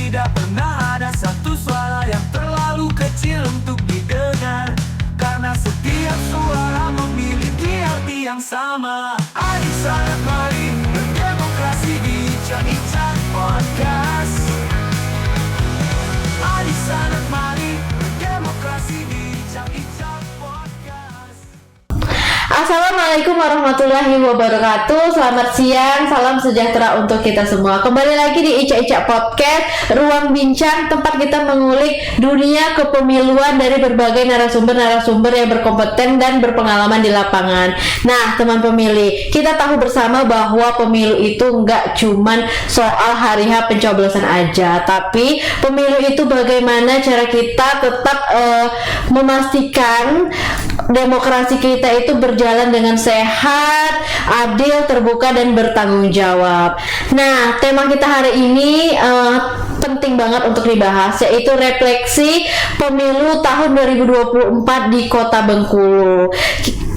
tidak pernah ada satu suara yang terlalu kecil untuk didengar, karena setiap suara memiliki arti yang sama. Adik sanak mari berdemokrasi di Icak-Icak Podcast. Adik sanak mari berdemokrasi di Icak-Icak Podcast. Assalamualaikum warahmatullahi wabarakatuh. Selamat siang, salam sejahtera untuk kita semua. Kembali lagi di Icak-Icak Podcast, ruang bincang tempat kita mengulik dunia kepemiluan dari berbagai narasumber-narasumber yang berkompeten dan berpengalaman di lapangan. Nah, teman pemilih, kita tahu bersama bahwa pemilu itu nggak cuman soal hari H pencoblosan aja, tapi pemilu itu bagaimana cara kita tetap memastikan demokrasi kita itu berjalan dengan sehat, adil, terbuka, dan bertanggung jawab. Nah, tema kita hari ini penting banget untuk dibahas, yaitu refleksi pemilu tahun 2024 di Kota Bengkulu.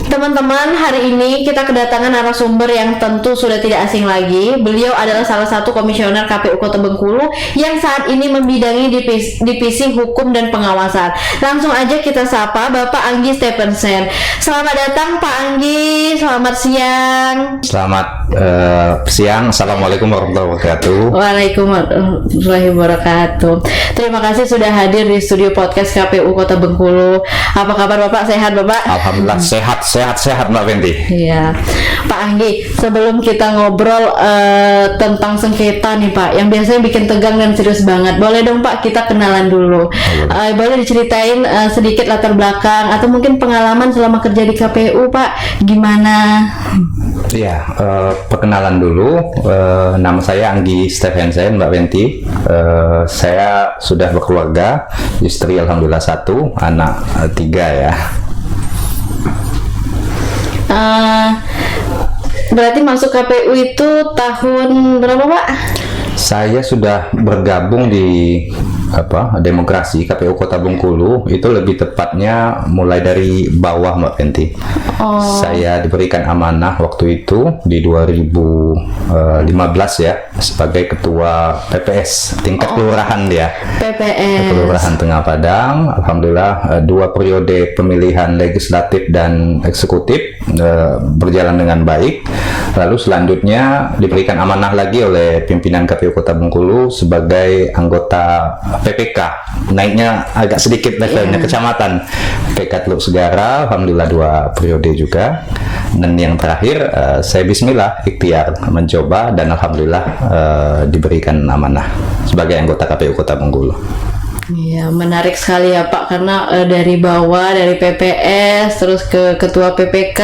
Teman-teman, hari ini kita kedatangan narasumber yang tentu sudah tidak asing lagi. Beliau adalah salah satu komisioner KPU Kota Bengkulu yang saat ini membidangi divisi hukum dan pengawasan. Langsung aja kita sapa Bapak Anggi Stephensen. Selamat datang Pak Anggi, selamat siang. Selamat siang, Assalamualaikum warahmatullahi wabarakatuh. Waalaikumsalam warahmatullahi wabarakatuh. Terima kasih sudah hadir di studio podcast KPU Kota Bengkulu. Apa kabar Bapak? Sehat Bapak? Alhamdulillah sehat Mbak Fenty. Iya, Pak Anggi, sebelum kita ngobrol tentang sengketa nih Pak, yang biasanya bikin tegang dan serius banget, boleh dong Pak kita kenalan dulu. Boleh diceritain sedikit latar belakang atau mungkin pengalaman selama kerja di KPU Pak, gimana? Iya, perkenalan dulu. Nama saya Anggi Stephensen, Mbak Fenty. Saya sudah berkeluarga, istri alhamdulillah 1, anak 3 ya. Berarti masuk KPU itu tahun berapa Pak? Saya sudah bergabung di demokrasi KPU Kota Bengkulu itu lebih tepatnya mulai dari bawah Mbak Fenty. Saya diberikan amanah waktu itu di 2015 ya sebagai ketua PPS tingkat kelurahan dia. PPS. Kelurahan Tengah Padang. Alhamdulillah 2 periode pemilihan legislatif dan eksekutif berjalan dengan baik. Lalu selanjutnya diberikan amanah lagi oleh pimpinan KPU Kota Bengkulu sebagai anggota PPK, naiknya agak sedikit levelnya kecamatan PPK Teluk Segara, alhamdulillah 2 periode juga. Dan yang terakhir saya bismillah ikhtiar mencoba dan alhamdulillah diberikan amanah sebagai anggota KPU Kota Bengkulu. Iya, menarik sekali ya Pak, karena dari bawah, dari PPS terus ke ketua PPK.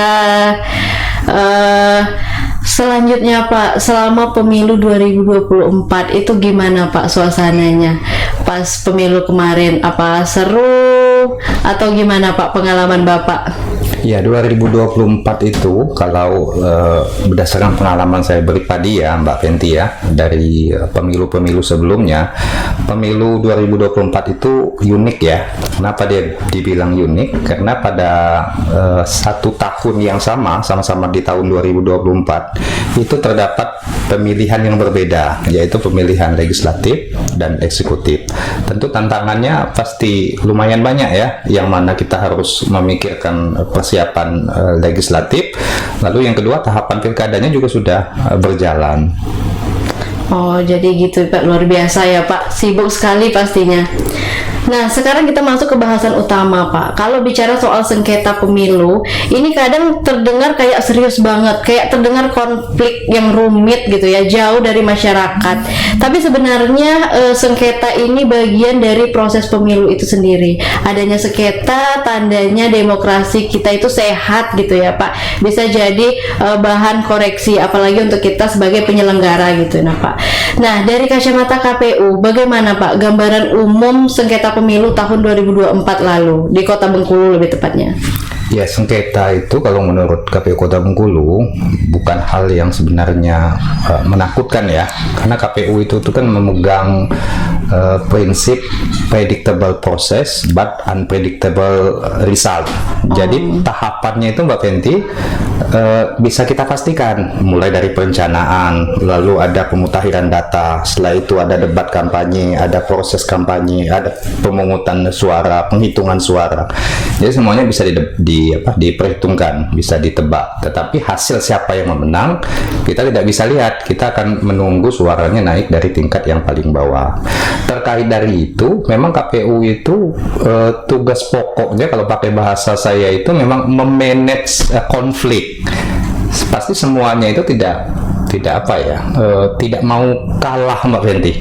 Selanjutnya Pak, selama pemilu 2024 itu gimana Pak suasananya? Pas pemilu kemarin, apa seru atau gimana Pak pengalaman Bapak? Ya, 2024 itu kalau berdasarkan pengalaman saya pribadi ya Mbak Fenty ya, dari pemilu-pemilu sebelumnya, pemilu 2024 itu unik ya. Kenapa dia dibilang unik? Karena pada 1 tahun yang sama-sama di tahun 2024 itu terdapat pemilihan yang berbeda, yaitu pemilihan legislatif dan eksekutif. Tentu tantangannya pasti lumayan banyak ya, yang mana kita harus memikirkan persiapan legislatif, lalu yang kedua tahapan pilkadanya juga sudah berjalan. Oh, jadi gitu Pak, luar biasa ya Pak, sibuk sekali pastinya. Nah, sekarang kita masuk ke bahasan utama Pak. Kalau bicara soal sengketa pemilu, ini kadang terdengar kayak serius banget, kayak terdengar konflik yang rumit gitu ya, jauh dari masyarakat. Tapi sebenarnya sengketa ini bagian dari proses pemilu itu sendiri. Adanya sengketa tandanya demokrasi kita itu sehat gitu ya Pak. Bisa jadi bahan koreksi, apalagi untuk kita sebagai penyelenggara gitu nah Pak. Nah, dari kacamata KPU, bagaimana Pak gambaran umum sengketa pemilu tahun 2024 lalu di Kota Bengkulu lebih tepatnya? Ya, sengketa itu kalau menurut KPU Kota Bengkulu bukan hal yang sebenarnya menakutkan ya, karena KPU itu kan memegang prinsip predictable process but unpredictable result. Jadi tahapannya itu Mbak Fenty bisa kita pastikan mulai dari perencanaan, lalu ada pemutakhiran data, setelah itu ada debat kampanye, ada proses kampanye, ada pemungutan suara, penghitungan suara. Jadi semuanya bisa diperhitungkan, bisa ditebak. Tetapi hasil siapa yang memenang kita tidak bisa lihat. Kita akan menunggu suaranya naik dari tingkat yang paling bawah. Terkait dari itu, memang KPU itu tugas pokoknya kalau pakai bahasa saya itu memang memanage konflik. Pasti semuanya itu tidak tidak mau kalah, Mbak Fenty.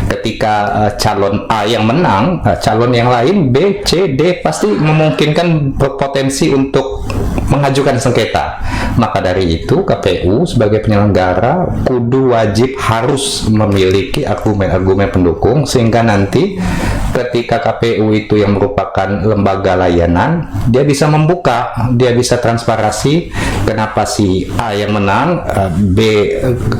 Ketika calon A yang menang, calon yang lain B, C, D pasti memungkinkan berpotensi untuk mengajukan sengketa. Maka dari itu KPU sebagai penyelenggara kudu wajib harus memiliki argumen-argumen pendukung, sehingga nanti ketika KPU itu yang merupakan lembaga layanan, dia bisa membuka, dia bisa transparansi kenapa si A yang menang, B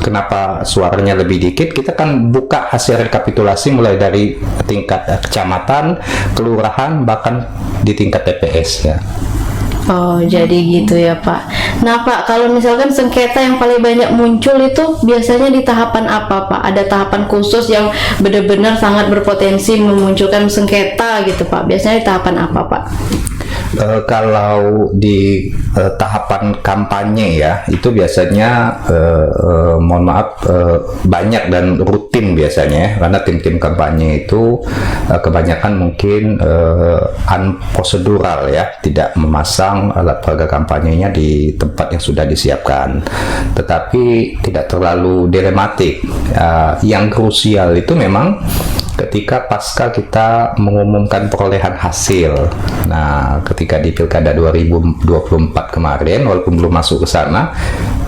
kenapa suaranya lebih dikit. Kita kan buka hasil rekapitulasi mulai dari tingkat kecamatan, kelurahan, bahkan di tingkat TPS ya. Oh, jadi gitu ya Pak. Nah Pak, kalau misalkan sengketa yang paling banyak muncul itu biasanya di tahapan apa Pak? Ada tahapan khusus yang benar-benar sangat berpotensi memunculkan sengketa gitu Pak? Biasanya di tahapan apa Pak? Kalau di tahapan kampanye ya, itu biasanya mohon maaf banyak dan rutin biasanya, karena tim-tim kampanye itu kebanyakan mungkin unprocedural ya, tidak memasang alat peraga kampanyenya di tempat yang sudah disiapkan, tetapi tidak terlalu dilematik. Yang krusial itu memang ketika pasca kita mengumumkan perolehan hasil. Nah, ketika di Pilkada 2024 kemarin, walaupun belum masuk ke sana,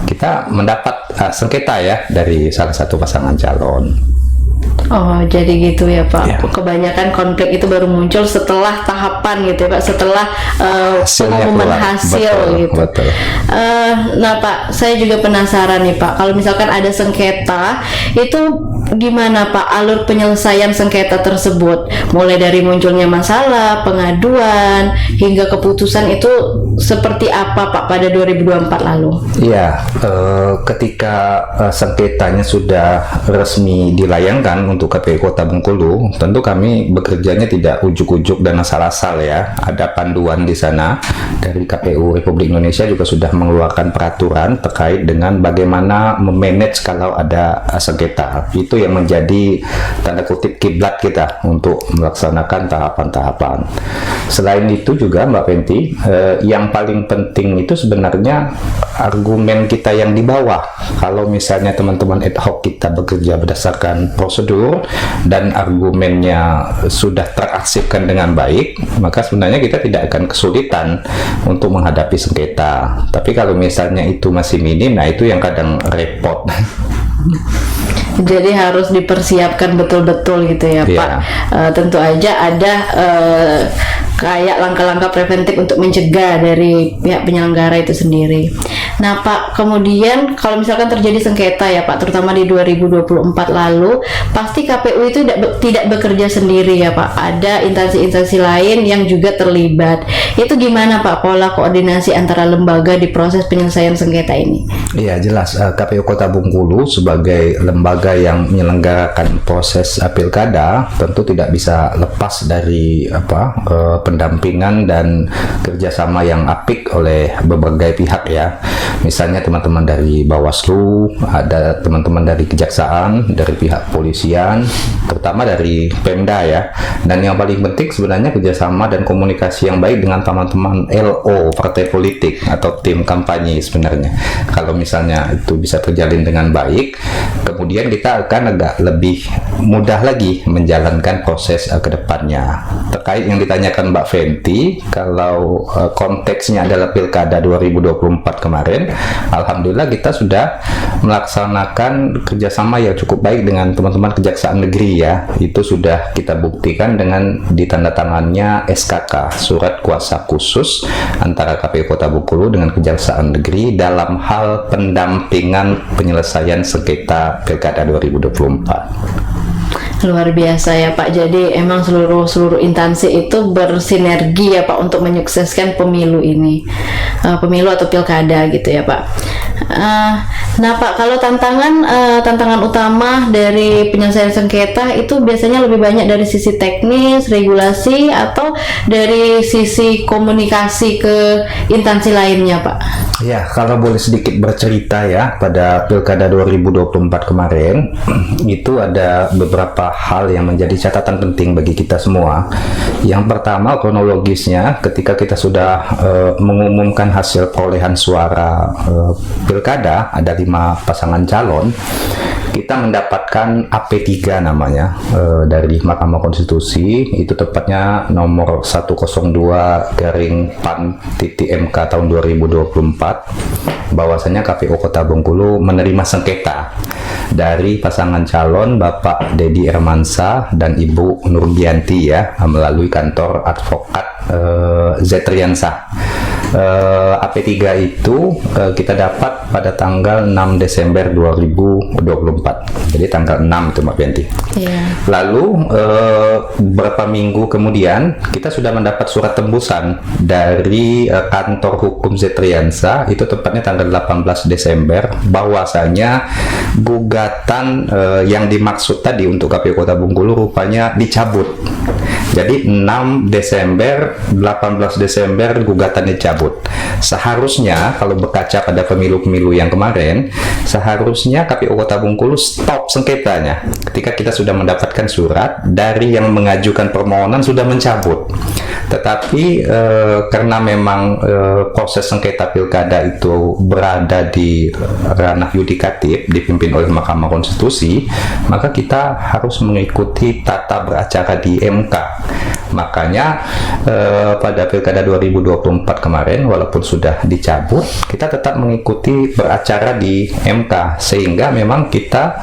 kita mendapat sengketa ya dari salah satu pasangan calon. Oh, jadi gitu ya Pak. Ya. Kebanyakan konflik itu baru muncul setelah tahapan gitu ya Pak, setelah pengumuman hasil betul, gitu. Betul. Nah Pak, saya juga penasaran nih Pak, kalau misalkan ada sengketa, itu gimana Pak alur penyelesaian sengketa tersebut? Mulai dari munculnya masalah, pengaduan, hingga keputusan itu seperti apa Pak pada 2024 lalu? Iya, ketika sengketanya sudah resmi dilayangkan untuk KPU Kota Bengkulu, tentu kami bekerjanya tidak ujuk-ujuk dan asal-asal ya. Ada panduan di sana dari KPU Republik Indonesia, juga sudah mengeluarkan peraturan terkait dengan bagaimana memanage kalau ada sengketa. Itu yang menjadi tanda kutip kiblat kita untuk melaksanakan tahapan-tahapan. Selain itu juga Mbak Fenty, yang paling penting itu sebenarnya argumen kita yang di bawah. Kalau misalnya teman-teman ad hoc kita bekerja berdasarkan prosedur dan argumennya sudah terarsipkan dengan baik, maka sebenarnya kita tidak akan kesulitan untuk menghadapi sengketa. Tapi kalau misalnya itu masih minim, nah itu yang kadang repot. Jadi harus dipersiapkan betul-betul gitu ya Pak. Tentu aja ada kayak langkah-langkah preventif untuk mencegah dari pihak penyelenggara itu sendiri. Nah Pak, kemudian kalau misalkan terjadi sengketa ya Pak, terutama di 2024 lalu, pasti KPU itu tidak bekerja sendiri ya Pak. Ada instansi-instansi lain yang juga terlibat. Itu gimana Pak pola koordinasi antara lembaga di proses penyelesaian sengketa ini? Iya jelas, KPU Kota Bengkulu sebagai lembaga yang menyelenggarakan proses pilkada tentu tidak bisa lepas dari pendampingan dan kerjasama yang apik oleh berbagai pihak ya. Misalnya teman-teman dari Bawaslu, ada teman-teman dari Kejaksaan, dari pihak polisian, terutama dari Pemda ya. Dan yang paling penting sebenarnya kerjasama dan komunikasi yang baik dengan teman-teman LO, partai politik atau tim kampanye sebenarnya. Kalau misalnya itu bisa terjalin dengan baik, kemudian kita akan agak lebih mudah lagi menjalankan proses ke depannya. Terkait yang ditanyakan Mbak Fenty, kalau konteksnya adalah Pilkada 2024 kemarin, alhamdulillah kita sudah melaksanakan kerjasama yang cukup baik dengan teman-teman Kejaksaan Negeri ya. Itu sudah kita buktikan dengan ditandatangannya SKK, Surat Kuasa Khusus antara KPU Kota Bengkulu dengan Kejaksaan Negeri dalam hal pendampingan penyelesaian sengketa Pilkada 2024. Luar biasa ya Pak. Jadi emang seluruh instansi itu bersinergi ya Pak untuk menyukseskan pemilu ini, pemilu atau pilkada gitu ya Pak. Nah Pak, kalau tantangan utama dari penyelesaian sengketa itu biasanya lebih banyak dari sisi teknis, regulasi, atau dari sisi komunikasi ke instansi lainnya Pak? Ya, kalau boleh sedikit bercerita ya, pada Pilkada 2024 kemarin itu ada beberapa hal yang menjadi catatan penting bagi kita semua. Yang pertama, kronologisnya ketika kita sudah mengumumkan hasil perolehan suara Pilkada, ada 5 pasangan calon, kita mendapatkan AP3 namanya dari Mahkamah Konstitusi, itu tepatnya nomor 102/PAN.MK tahun 2024, bahwasanya KPU Kota Bengkulu menerima sengketa dari pasangan calon Bapak Dedi Ermansyah dan Ibu Nurbianti ya, melalui kantor advokat Zetriansah. AP3 itu kita dapat pada tanggal 6 Desember 2024. Jadi tanggal 6 itu Mbak Bianti. Yeah. Lalu beberapa minggu kemudian kita sudah mendapat surat tembusan dari kantor hukum Zetriansah, itu tepatnya tanggal 18 Desember, bahwasanya gugatan yang dimaksud tadi untuk KPU Kota Bengkulu rupanya dicabut. Jadi 6 Desember, 18 Desember gugatan dicabut. Seharusnya kalau berkaca pada pemilu-pemilu yang kemarin, seharusnya KPU Kota Bengkulu stop sengketanya ketika kita sudah mendapatkan surat dari yang mengajukan permohonan sudah mencabut. Tetapi karena memang proses sengketa pilkada itu berada di ranah yudikatif dipimpin oleh Mahkamah Konstitusi, maka kita harus mengikuti tata beracara di MK. Makanya pada Pilkada 2024 kemarin, walaupun sudah dicabut, kita tetap mengikuti beracara di MK, sehingga memang kita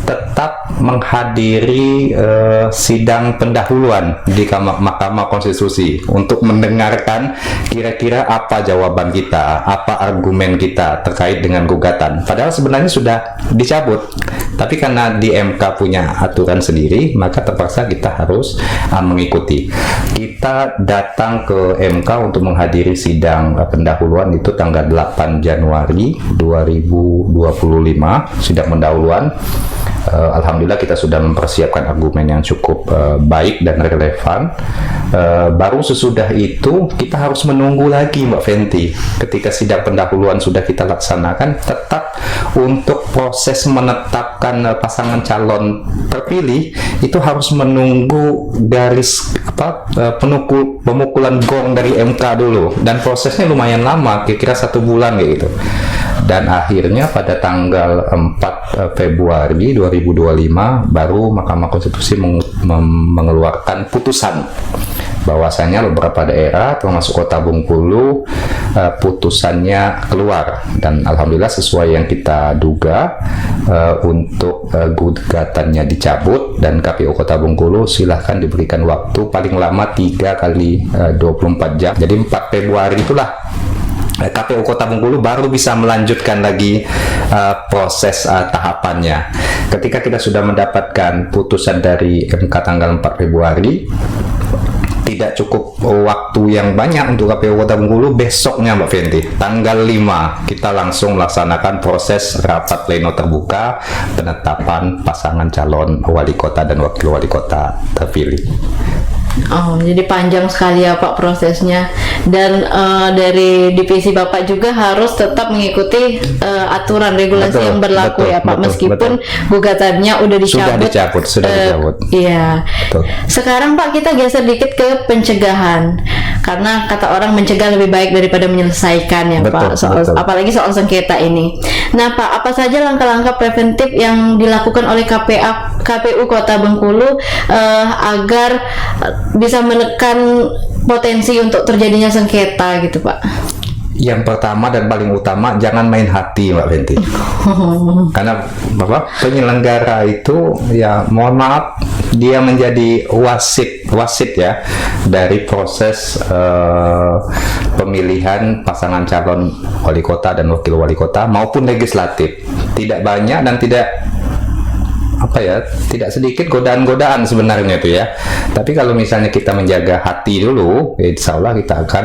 tetap menghadiri sidang pendahuluan di Mahkamah Konstitusi untuk mendengarkan kira-kira apa jawaban kita, apa argumen kita terkait dengan gugatan. Padahal sebenarnya sudah dicabut, tapi karena di MK punya aturan sendiri, maka terpaksa kita harus mengikuti. Kita datang ke MK untuk menghadiri sidang pendahuluan itu tanggal 8 Januari 2025, sidang pendahuluan. Alhamdulillah kita sudah mempersiapkan argumen yang cukup baik dan relevan. Baru sesudah itu kita harus menunggu lagi Mbak Fenty. Ketika sidang pendahuluan sudah kita laksanakan, tetap untuk proses menetapkan pasangan calon terpilih itu harus menunggu garis pemukulan gong dari MK dulu, dan prosesnya lumayan lama, kira-kira 1 bulan kayak gitu. Dan akhirnya pada tanggal 4 Februari 2025 baru Mahkamah Konstitusi mengeluarkan putusan bahwasanya beberapa daerah termasuk Kota Bengkulu putusannya keluar, dan alhamdulillah sesuai yang kita duga untuk gugatannya dicabut, dan KPU Kota Bengkulu silahkan diberikan waktu paling lama 3 kali 24 jam. Jadi 4 Februari itulah KPU Kota Bengkulu baru bisa melanjutkan lagi proses tahapannya. Ketika kita sudah mendapatkan putusan dari MK tanggal 4 Februari, tidak cukup waktu yang banyak untuk KPU Kota Bengkulu. Besoknya Mbak Fenty, tanggal 5 kita langsung melaksanakan proses rapat pleno terbuka penetapan pasangan calon wali kota dan wakil wali kota terpilih. Oh, jadi panjang sekali ya Pak prosesnya, dan dari divisi Bapak juga harus tetap mengikuti aturan regulasi yang berlaku ya Pak, meskipun gugatannya udah dicabut. Sudah dicabut. Iya. Sekarang Pak, kita geser dikit ke pencegahan, karena kata orang mencegah lebih baik daripada menyelesaikan ya Pak, apalagi soal sengketa ini. Nah Pak, apa saja langkah-langkah preventif yang dilakukan oleh KPU Kota Bengkulu agar bisa menekan potensi untuk terjadinya sengketa gitu Pak? Yang pertama dan paling utama, jangan main hati Mbak Fenty. Karena penyelenggara itu ya mohon maaf, dia menjadi wasit ya dari proses pemilihan pasangan calon wali kota dan wakil wali kota maupun legislatif. Tidak banyak dan tidak apa ya, tidak sedikit godaan-godaan sebenarnya itu ya. Tapi kalau misalnya kita menjaga hati dulu, insya Allah kita akan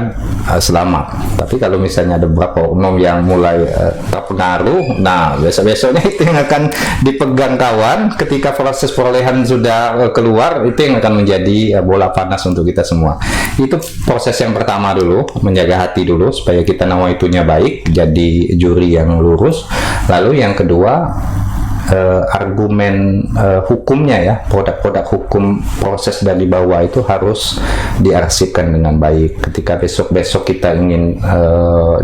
selamat. Tapi kalau misalnya ada beberapa oknum yang mulai terpengaruh, nah besok-besoknya itu yang akan dipegang kawan. Ketika proses perolehan sudah keluar, itu yang akan menjadi bola panas untuk kita semua. Itu proses yang pertama dulu, menjaga hati dulu supaya kita nawaitunya baik, jadi juri yang lurus. Lalu yang kedua, argumen hukumnya ya, produk-produk hukum proses dari bawah itu harus diarsipkan dengan baik. Ketika besok-besok kita ingin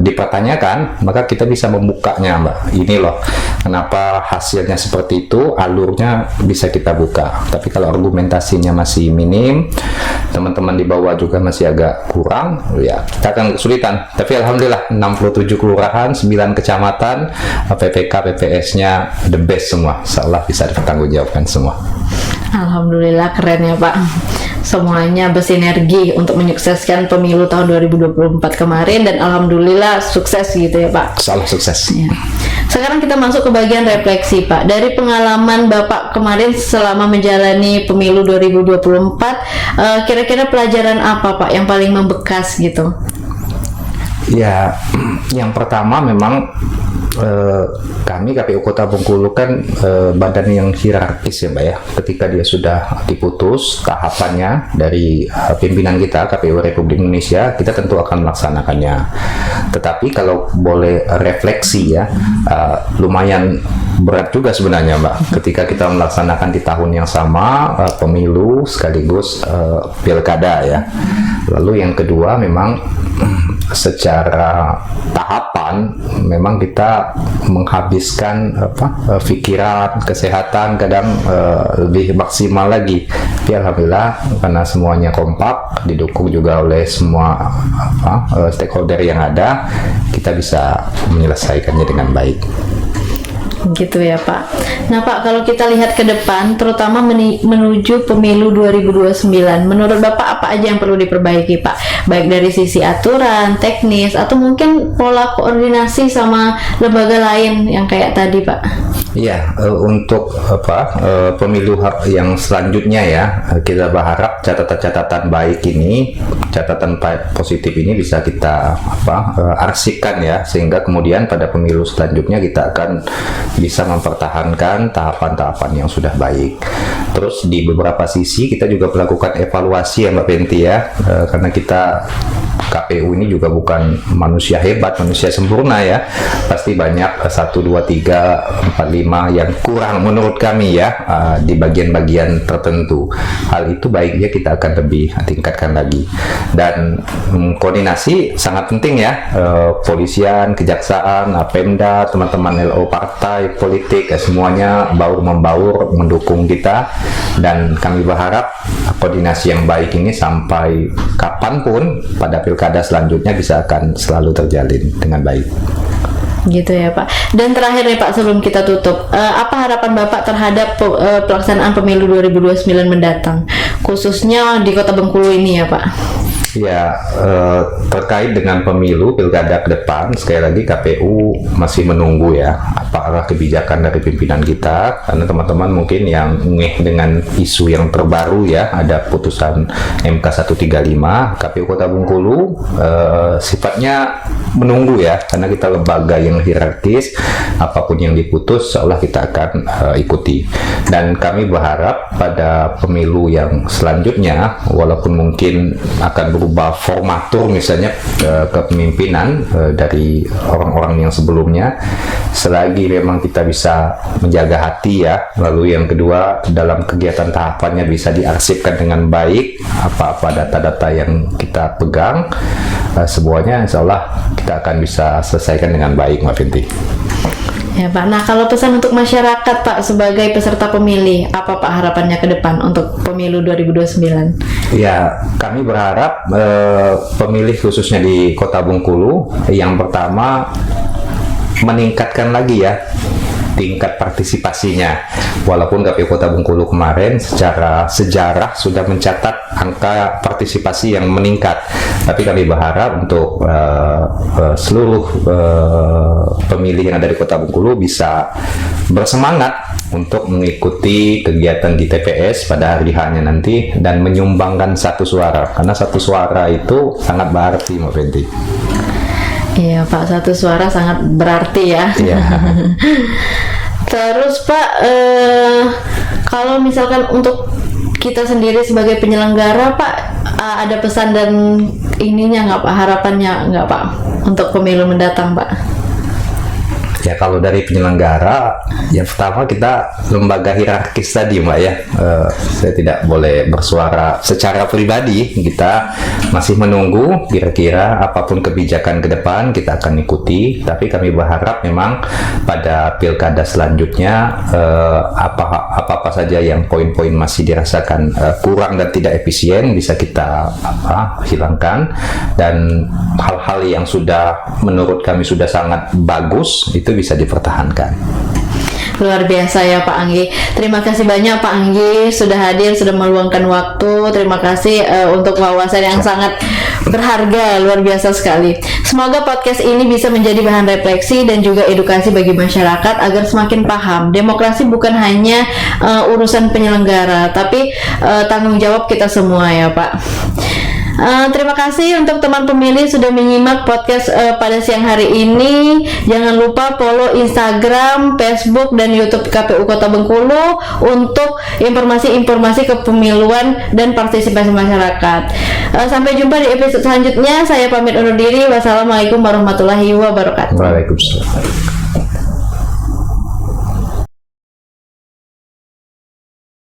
dipertanyakan, maka kita bisa membukanya, Mbak. Ini loh kenapa hasilnya seperti itu, alurnya bisa kita buka. Tapi kalau argumentasinya masih minim, teman-teman di bawah juga masih agak kurang, ya kita akan kesulitan. Tapi alhamdulillah 67 kelurahan, 9 kecamatan, PPK, PPS-nya the best semua, insyaallah bisa dipertanggungjawabkan semua. Alhamdulillah, keren ya Pak. Semuanya bersinergi untuk menyukseskan pemilu tahun 2024 kemarin, dan alhamdulillah sukses gitu ya Pak. Insyaallah sukses. Ya. Sekarang kita masuk ke bagian refleksi Pak. Dari pengalaman Bapak kemarin selama menjalani pemilu 2024, kira-kira pelajaran apa Pak yang paling membekas gitu? Ya, yang pertama memang kami KPU Kota Bengkulu kan badan yang hierarkis ya Mbak ya. Ketika dia sudah diputus tahapannya dari pimpinan kita KPU Republik Indonesia, kita tentu akan melaksanakannya. Tetapi kalau boleh refleksi ya, lumayan berat juga sebenarnya Mbak ketika kita melaksanakan di tahun yang sama pemilu sekaligus pilkada ya. Lalu yang kedua memang secara tahapan memang kita menghabiskan pikiran, kesehatan kadang lebih maksimal lagi. Tapi alhamdulillah karena semuanya kompak, didukung juga oleh semua stakeholder yang ada, kita bisa menyelesaikannya dengan baik. Gitu ya Pak. Nah Pak, kalau kita lihat ke depan, terutama menuju pemilu 2029, menurut Bapak apa aja yang perlu diperbaiki Pak? Baik dari sisi aturan, teknis, atau mungkin pola koordinasi sama lembaga lain yang kayak tadi Pak? Iya, untuk pemilu yang selanjutnya ya, kita berharap catatan-catatan baik ini, catatan positif ini bisa kita arsipkan ya, sehingga kemudian pada pemilu selanjutnya kita akan bisa mempertahankan tahapan-tahapan yang sudah baik. Terus di beberapa sisi kita juga melakukan evaluasi ya Mbak Penti ya, karena kita KPU ini juga bukan manusia hebat, manusia sempurna ya. Pasti banyak 1, 2, 3, 4, 5 yang kurang menurut kami ya, di bagian-bagian tertentu. Hal itu baiknya kita akan lebih tingkatkan lagi. Dan koordinasi sangat penting ya, polisian, kejaksaan, Pemda, teman-teman LO partai, politik, semuanya baur-membaur mendukung kita. Dan kami berharap koordinasi yang baik ini sampai kapanpun pada pilkada selanjutnya bisa akan selalu terjalin dengan baik. Gitu ya Pak. Dan terakhir nih Pak, sebelum kita tutup, apa harapan Bapak terhadap pelaksanaan pemilu 2029 mendatang, khususnya di Kota Bengkulu ini ya Pak? Ya, terkait dengan pemilu pilkada ke depan, sekali lagi KPU masih menunggu ya apakah kebijakan dari pimpinan kita, karena teman-teman mungkin yang dengan isu yang terbaru ya, ada putusan MK 135, KPU Kota Bengkulu sifatnya menunggu ya, karena kita lembaga yang hierarkis, apapun yang diputus seolah kita akan ikuti. Dan kami berharap pada pemilu yang selanjutnya, walaupun mungkin akan berubah formatur misalnya kepemimpinan dari orang-orang yang sebelumnya, selagi memang kita bisa menjaga hati ya. Lalu yang kedua, dalam kegiatan tahapannya bisa diarsipkan dengan baik apa-apa data-data yang kita pegang, semuanya insya Allah kita akan bisa selesaikan dengan baik Mbak Finti. Ya Pak, nah kalau pesan untuk masyarakat Pak sebagai peserta pemilih, apa Pak harapannya ke depan untuk pemilu 2029? Ya, kami berharap pemilih khususnya di Kota Bengkulu yang pertama meningkatkan lagi ya tingkat partisipasinya. Walaupun KPU Kota Bengkulu kemarin secara sejarah sudah mencatat angka partisipasi yang meningkat, tapi kami berharap untuk seluruh pemilih yang ada di Kota Bengkulu bisa bersemangat untuk mengikuti kegiatan di TPS pada hari H-nya nanti dan menyumbangkan satu suara, karena satu suara itu sangat berarti, Mbak Fenty. Iya Pak, satu suara sangat berarti ya. Iya. Terus Pak, kalau misalkan untuk kita sendiri sebagai penyelenggara Pak, ada pesan dan ininya nggak Pak, harapannya nggak Pak untuk pemilu mendatang Pak? Ya, kalau dari penyelenggara, yang pertama kita lembaga hierarkis tadi, Mbak ya. Saya tidak boleh bersuara secara pribadi. Kita masih menunggu kira-kira apapun kebijakan ke depan kita akan ikuti. Tapi kami berharap memang pada pilkada selanjutnya apa saja yang poin-poin masih dirasakan kurang dan tidak efisien bisa kita hilangkan, dan hal-hal yang sudah menurut kami sudah sangat bagus itu bisa dipertahankan. Luar biasa ya Pak Anggi. Terima kasih banyak Pak Anggi sudah hadir, sudah meluangkan waktu. Terima kasih untuk wawasan yang sangat berharga, luar biasa sekali. Semoga podcast ini bisa menjadi bahan refleksi dan juga edukasi bagi masyarakat agar semakin paham demokrasi bukan hanya urusan penyelenggara, tapi tanggung jawab kita semua ya Pak. Terima kasih untuk teman pemilih sudah menyimak podcast pada siang hari ini. Jangan lupa follow Instagram, Facebook, dan YouTube KPU Kota Bengkulu untuk informasi-informasi kepemiluan dan partisipasi masyarakat. Sampai jumpa di episode selanjutnya. Saya pamit undur diri. Wassalamualaikum warahmatullahi wabarakatuh. Waalaikumsalam.